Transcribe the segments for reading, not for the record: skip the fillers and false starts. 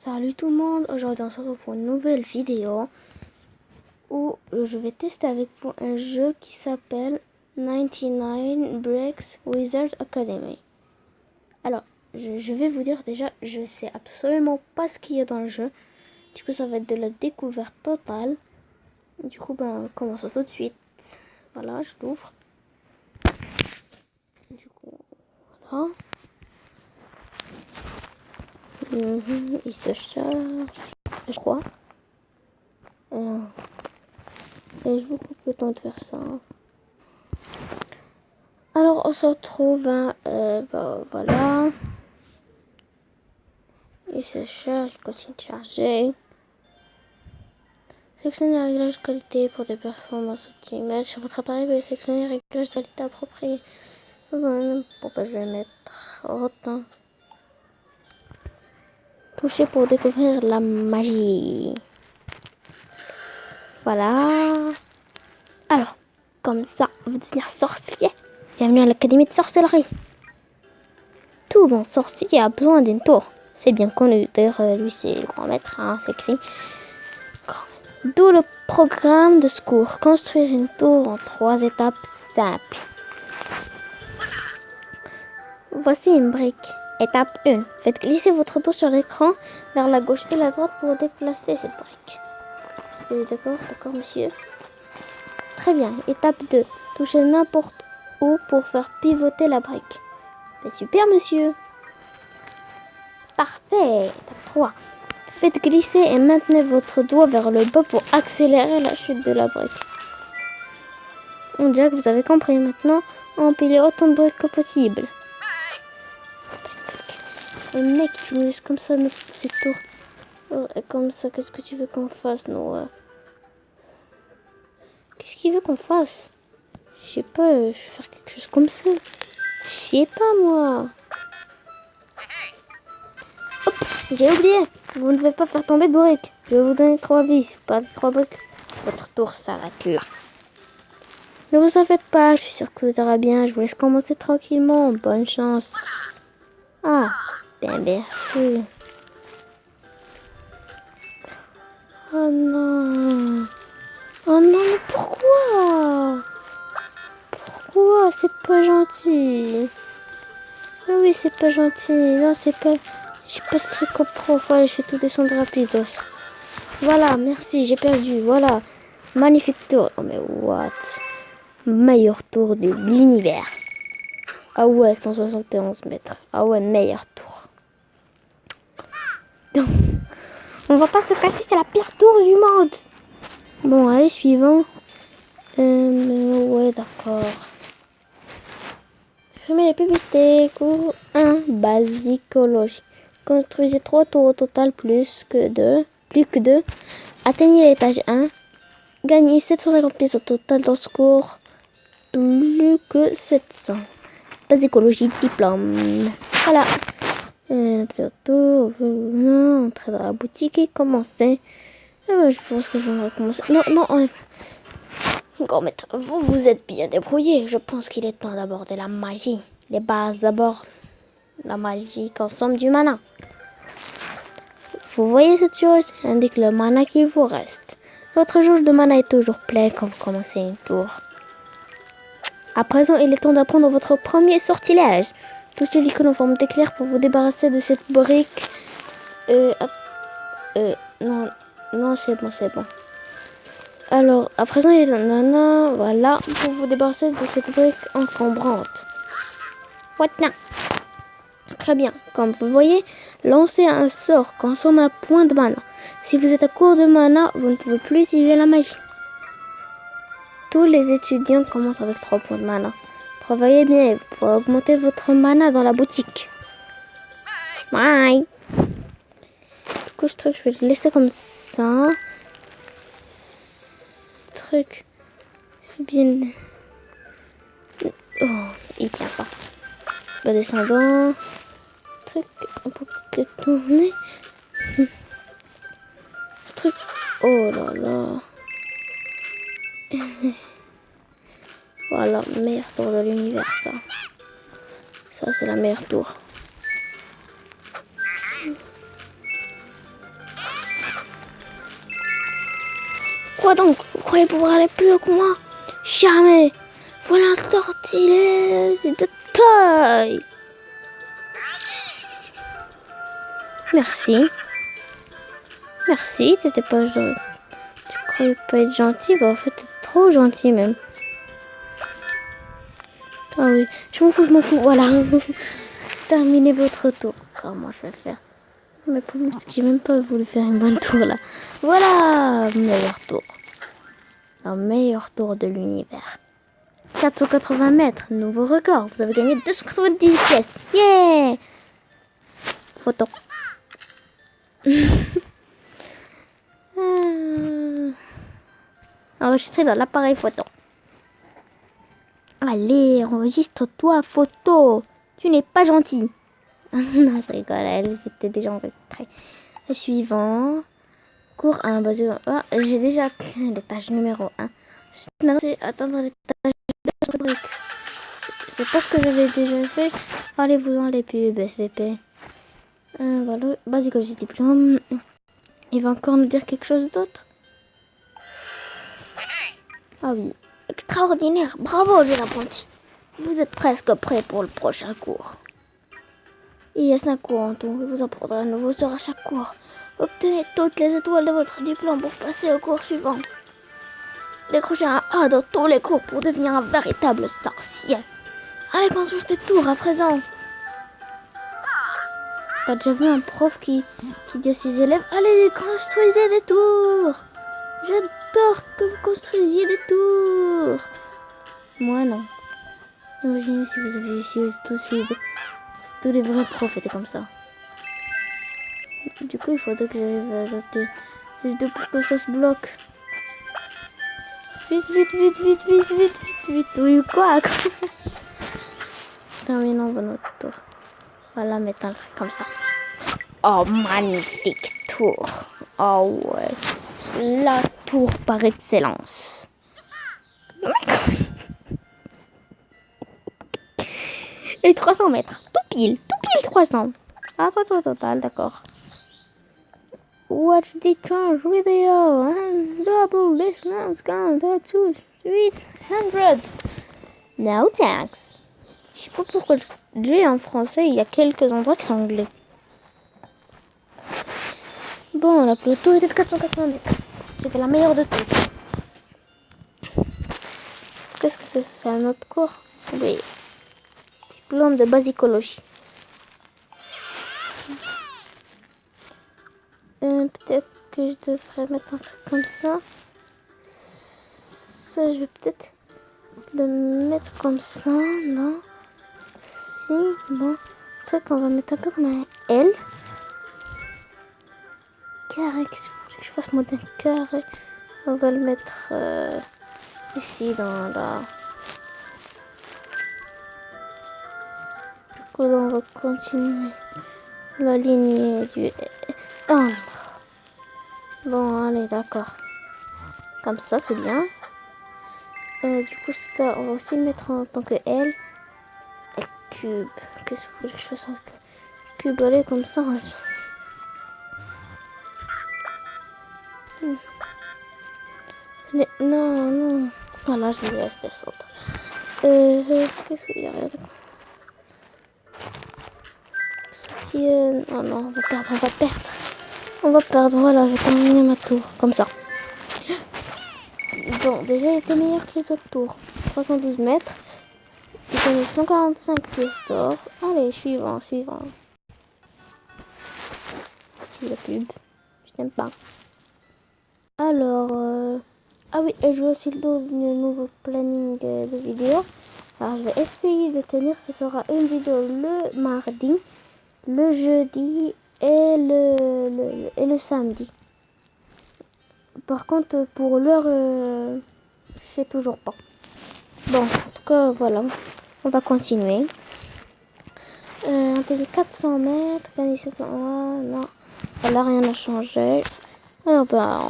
Salut tout le monde, aujourd'hui on se retrouve pour une nouvelle vidéo où je vais tester avec vous un jeu qui s'appelle 99 Bricks Wizard Academy. Alors, je vais vous dire déjà, je sais absolument pas ce qu'il y a dans le jeu. Du coup, ça va être de la découverte totale. Du coup, commençons tout de suite. Voilà, je l'ouvre. Du coup, voilà. Il se charge, je crois. Et je vous coupe le temps de faire ça. Alors on se retrouve, voilà. Il se charge, il continue de charger. Sélectionnez les réglages de qualité pour des performances optimales. Sur votre appareil, veuillez sélectionner les réglages de qualité appropriés. Pourquoi je vais mettre autant. Toucher pour découvrir la magie. Voilà. Alors, comme ça, on va devenir sorcier. Bienvenue à l'académie de sorcellerie. Tout bon sorcier a besoin d'une tour. C'est bien connu. D'ailleurs, lui, c'est le grand maître, hein, c'est écrit. D'où le programme de secours. Construire une tour en 3 étapes simples. Voici une brique. Étape 1. Faites glisser votre tour sur l'écran vers la gauche et la droite pour déplacer cette brique. D'accord, monsieur. Très bien. Étape 2. Touchez n'importe où pour faire pivoter la brique. Super, monsieur. Parfait. Étape 3. Faites glisser et maintenez votre doigt vers le bas pour accélérer la chute de la brique. On dirait que vous avez compris. Maintenant, empilez autant de briques que possible. Et mec, tu me laisses comme ça cette tour. Comme ça, qu'est-ce que tu veux qu'on fasse, Noah? Qu'est-ce qu'il veut qu'on fasse? Je sais pas, je vais faire quelque chose comme ça. Je sais pas, moi. Oups, j'ai oublié. Vous ne devez pas faire tomber de briques. Je vais vous donner 3 vies. Si vous perdez 3 briques, votre tour s'arrête là. Ne vous en faites pas, je suis sûre que tout ira bien. Je vous laisse commencer tranquillement. Bonne chance. Ah, bien merci. Oh non. Oh non, mais pourquoi? Pourquoi? C'est pas gentil. Ah oui, c'est pas gentil. Non, c'est pas... J'ai pas ce truc au prof. Allez, je fais tout descendre rapidos. Voilà, merci, j'ai perdu. Voilà. Magnifique tour. Oh mais what? Meilleur tour de l'univers. Ah ouais, 171 mètres. Ah ouais, meilleur tour. Donc, on va pas se casser, c'est la pire tour du monde. Bon, allez, suivant. Ouais, d'accord. Supprimez les publicités. Cours 1, basicologie. Construisez 3 tours au total plus que 2. Atteignez l'étage 1. Gagnez 750 pièces au total dans ce cours. Plus que 700. Basicologie, diplôme. Voilà. Bientôt, entrer dans la boutique et commencer. Je pense que je vais recommencer. Non, enlève. Grand maître, vous êtes bien débrouillé. Je pense qu'il est temps d'aborder la magie. Les bases d'abord. La magie consomme du mana. Vous voyez cette chose? Elle indique le mana qu'il vous reste. Votre jauge de mana est toujours pleine quand vous commencez une tour. À présent, il est temps d'apprendre votre premier sortilège. Touchez l'icône en forme d'éclair pour vous débarrasser de cette brique. Non, c'est bon. Alors, à présent, il est temps, voilà, pour vous débarrasser de cette brique encombrante. What now? Très bien. Comme vous voyez, lancer un sort consomme un point de mana. Si vous êtes à court de mana, vous ne pouvez plus utiliser la magie. Tous les étudiants commencent avec 3 points de mana. Travaillez bien et vous pourrez augmenter votre mana dans la boutique. Bye. Du coup, je vais le laisser comme ça. Ce truc. Bien. Oh, il tient pas. Le descendant. Truc. On peut peut-être le tourner. Ce truc. Oh là là. Voilà, meilleure tour de l'univers, ça. Ça, c'est la meilleure tour. Quoi donc? Vous croyez pouvoir aller plus haut que moi? Jamais! Voilà un sortilège de taille! Merci. Merci, t'étais pas gentil. Tu croyais pas être gentil? Bah en fait t'étais trop gentil même. Ah oui, je m'en fous, voilà. Terminez votre tour. Comment je vais faire? Mais pour moi, j'ai même pas voulu faire une bonne tour là. Voilà, meilleur tour. Le meilleur tour de l'univers. 480 mètres, nouveau record. Vous avez gagné 290 pièces. Yeah! Photo. Enregistré dans l'appareil photo. Allez, enregistre-toi, photo. Tu n'es pas gentil. Non, je rigole, elle était déjà enregistrée. Le suivant. Cours 1. Ah, j'ai déjà l'étage numéro 1. Maintenant, c'est atteindre l'étage de la rubrique. C'est pas ce que j'avais déjà fait. Allez-vous-en les pubs, SVP. Voilà, basicologie diplôme. Il va encore nous dire quelque chose d'autre. Ah oui, extraordinaire. Bravo, jeune apprenti. Vous êtes presque prêt pour le prochain cours. Il y a 5 cours en tout. Je vous apprendrai un nouveau sort à chaque cours. Obtenez toutes les étoiles de votre diplôme pour passer au cours suivant. Décrochez un A dans tous les cours pour devenir un véritable sorcier. Allez construire tes tours à présent. T'as déjà vu un prof qui dit à ses élèves: allez, construisez des tours. J'adore que vous construisiez des tours. Moi non. Imaginez si vous avez tous les vrais profs étaient comme ça. Du coup, il faudrait que j'arrive à ajouter les deux pour que ça se bloque. Vite, vite, vite, vite, vite, vite, vite, vite. Oui, quoi? Terminons notre tour. Voilà, mettre un truc comme ça. Oh, magnifique tour. Oh, ouais. La tour par excellence. Et 300 mètres. Tout pile 300. Attends, total, d'accord. Watch the charge video and double this man's gun to 300. No thanks. Je sais pas pourquoi le jeu est en français, il y a quelques endroits qui sont anglais. Bon, la plus tour était de 480 mètres. C'était la meilleure de toutes. Qu'est-ce que c'est? C'est un autre cours? Oui. Diplôme de basicologie. Peut-être que je devrais mettre un truc comme ça. Ça, je vais peut-être le mettre comme ça. Non. Si, non. Le truc, on va mettre un peu comme un L. Carré. Qu'est-ce que vous voulez que je fasse, moi, d'un carré? On va le mettre ici, dans la... Du coup, là, on va continuer la lignée du... Oh. Bon, allez, d'accord. Comme ça, c'est bien. Du coup, ça, on va aussi le mettre en tant que L. Et cube. Qu'est-ce que vous voulez que je fasse avec cube? Allez, comme ça. Mais non. Voilà, je vais rester centre. Qu'est-ce qu'il y a? Oh non, on va perdre. Voilà, je vais terminer ma tour. Comme ça. Bon, déjà, il était meilleur que les autres tours. 312 mètres. Il connaît 145 pièces d'or. Allez, suivant. C'est la pub. Je t'aime pas. Alors, ah oui, et je vais aussi le nouveau planning de vidéo. Alors, je vais essayer de tenir. Ce sera une vidéo le mardi, le jeudi et le samedi. Par contre, pour l'heure, je sais toujours pas. Bon, en tout cas, voilà. On va continuer. Un TG 400 mètres, 700, non. Voilà, rien n'a changé. Alors,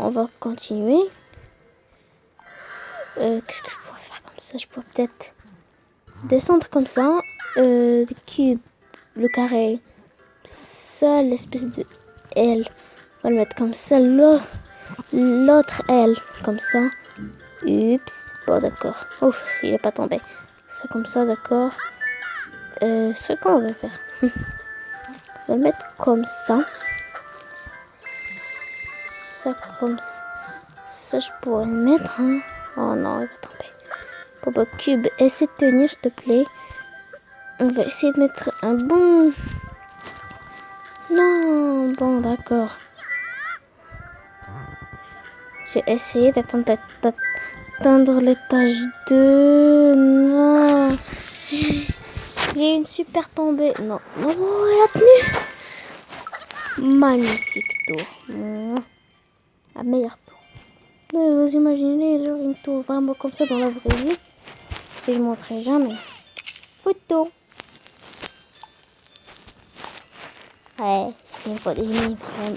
on va continuer. Qu'est-ce que je pourrais faire comme ça? Je pourrais peut-être descendre comme ça. Le cube, le carré. Ça, l'espèce de L. On va le mettre comme ça là. l'autre aile, comme ça. Oups, bon d'accord. Ouf, il est pas tombé. C'est comme ça, d'accord. Ce qu'on va faire. On va le mettre comme ça. Ça comme ça, je pourrais le mettre. Hein. Oh non, il va tomber. Bon bah, Cube, essaie de tenir, s'il te plaît. On va essayer de mettre un bon... Non, bon, d'accord. J'ai essayé d'atteindre l'étage 2. Non. J'ai une super tombée. Non, non, elle a tenu. Magnifique tour. La meilleure tour. Vous imaginez une tour vraiment comme ça dans la vraie vie. Et je ne montrerai jamais. Photo. Ouais, j'ai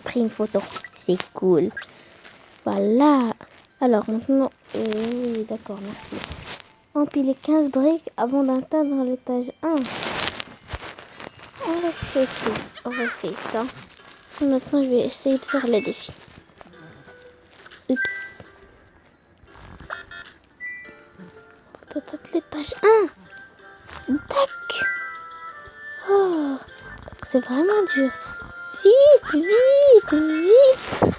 pris une photo. C'est cool. Voilà. Alors maintenant, oui, d'accord, merci. Empiler 15 briques avant d'atteindre l'étage 1. On va essayer ça. Maintenant, je vais essayer de faire les défis. Oups. Peut-être l'étage 1. Tac. Oh, c'est vraiment dur. Vite, vite, vite.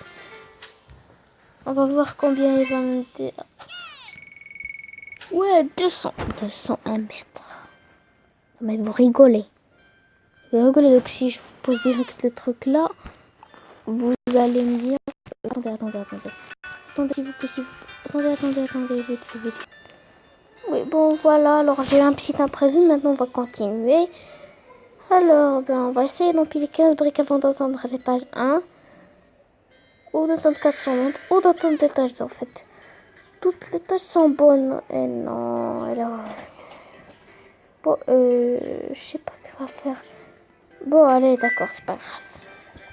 On va voir combien il va me dire. Ouais, 201 mètres. Mais vous rigolez. Vous rigolez, donc si je vous pose direct le truc là, vous allez me dire... Attendez. Attendez, s'il vous plaît. Attendez, vite. Oui, bon, voilà. Alors, j'ai eu un petit imprévu. Maintenant, on va continuer. Alors, on va essayer d'empiler 15 briques avant d'atteindre l'étage 1. Ou d'atteindre 400 mètres. Ou d'atteindre l'étage 2, en fait. Toutes les tâches sont bonnes. Et non, elle est revenue. Bon, je sais pas ce qu'on va faire. Bon, allez, d'accord, c'est pas grave.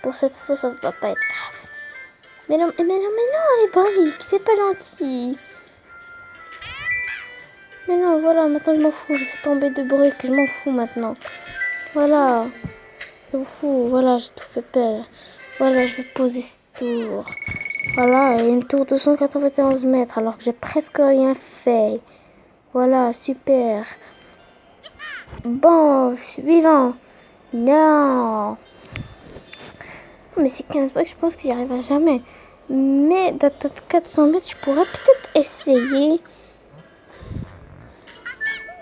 Pour cette fois, ça va pas être grave. Mais non, les briques, c'est pas gentil. Mais non, voilà, maintenant je m'en fous. Je vais tomber de briques, je m'en fous maintenant. Voilà. Je m'en fous, voilà, j'ai tout fait peur. Voilà, je vais poser cette tour. Voilà, et une tour de 191 mètres, alors que j'ai presque rien fait. Voilà, super. Bon, suivant. Non. Mais c'est 15 briques, je pense que j'y arriverai jamais. Mais d'atteindre 400 mètres, je pourrais peut-être essayer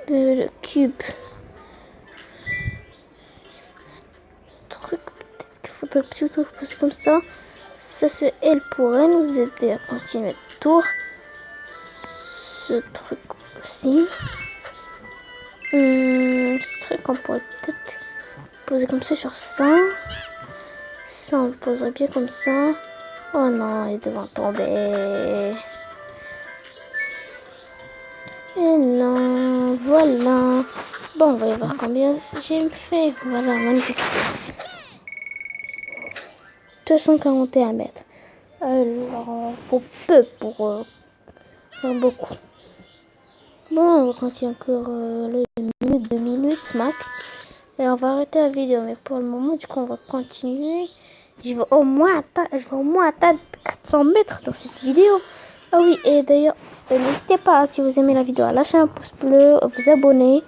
de le cube. Ce truc, peut-être qu'il faudrait plutôt passer comme ça. Ça, elle pourrait nous aider à continuer le tour. Ce truc aussi. Ce truc, on pourrait peut-être poser comme ça sur ça. Ça, on le poserait bien comme ça. Oh non, il devant tomber. Et non, voilà. Bon, on va y voir combien j'ai fait. Voilà, magnifique. 241 mètres. Alors, faut peu pour faire beaucoup. Bon, on va continuer encore les minutes, 2 minutes max. Et on va arrêter la vidéo. Mais pour le moment, du coup, on va continuer. Je vais au moins atteindre 400 mètres dans cette vidéo. Ah oui, et d'ailleurs, n'hésitez pas, si vous aimez la vidéo, à lâcher un pouce bleu, à vous abonner,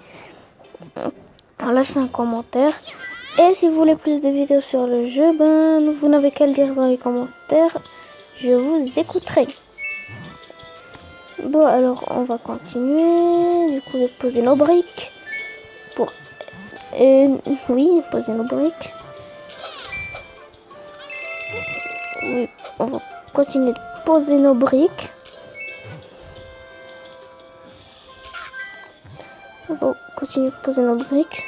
à lâcher un commentaire. Et si vous voulez plus de vidéos sur le jeu, vous n'avez qu'à le dire dans les commentaires. Je vous écouterai. Bon, alors, on va continuer. Du coup, je vais poser nos briques. Oui, poser nos briques. Oui, on va continuer de poser nos briques. On va continuer de poser nos briques.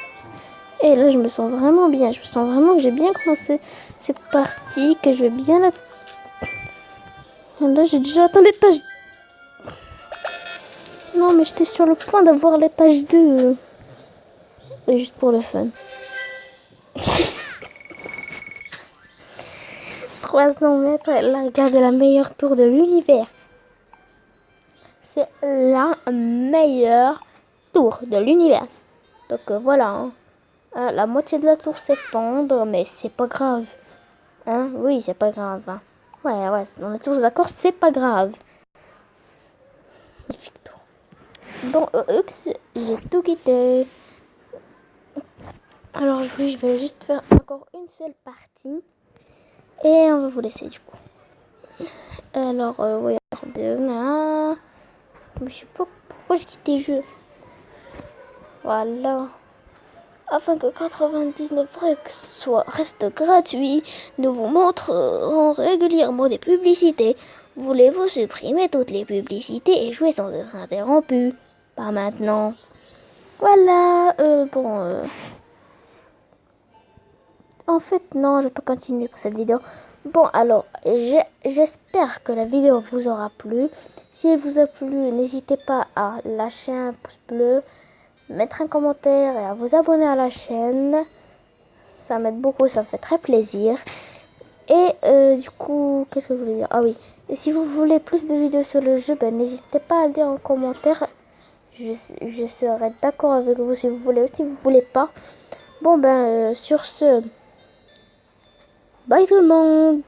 Et là, je me sens vraiment bien. Je me sens vraiment que j'ai bien commencé cette partie, que je vais bien la... Là, j'ai déjà atteint l'étage... Non, mais j'étais sur le point d'avoir l'étage 2. Et juste pour le fun. 300 mètres, là, regardez la meilleure tour de l'univers. C'est la meilleure tour de l'univers. Donc voilà. Hein. La moitié de la tour s'effondre, mais c'est pas grave. Hein? Oui, c'est pas grave. Hein. Ouais, on est tous d'accord, c'est pas grave. Bon, oups, j'ai tout quitté. Alors oui, je vais juste faire encore une seule partie. Et on va vous laisser du coup. Alors, regardez, là. Je sais pas pourquoi j'ai quitté le jeu. Voilà. Afin que 99 breaks reste gratuit, nous vous montrerons régulièrement des publicités. Voulez-vous supprimer toutes les publicités et jouer sans être interrompu? Pas maintenant. Voilà, en fait, non, je vais pas continuer pour cette vidéo. Bon, alors, j'espère que la vidéo vous aura plu. Si elle vous a plu, n'hésitez pas à lâcher un pouce bleu, mettre un commentaire et à vous abonner à la chaîne. Ça m'aide beaucoup, ça me fait très plaisir. Et du coup, qu'est-ce que je voulais dire? Ah oui, et si vous voulez plus de vidéos sur le jeu, ben, n'hésitez pas à le dire en commentaire. Je serai d'accord avec vous si vous voulez ou si vous voulez pas. Bon, ben, sur ce, bye tout le monde!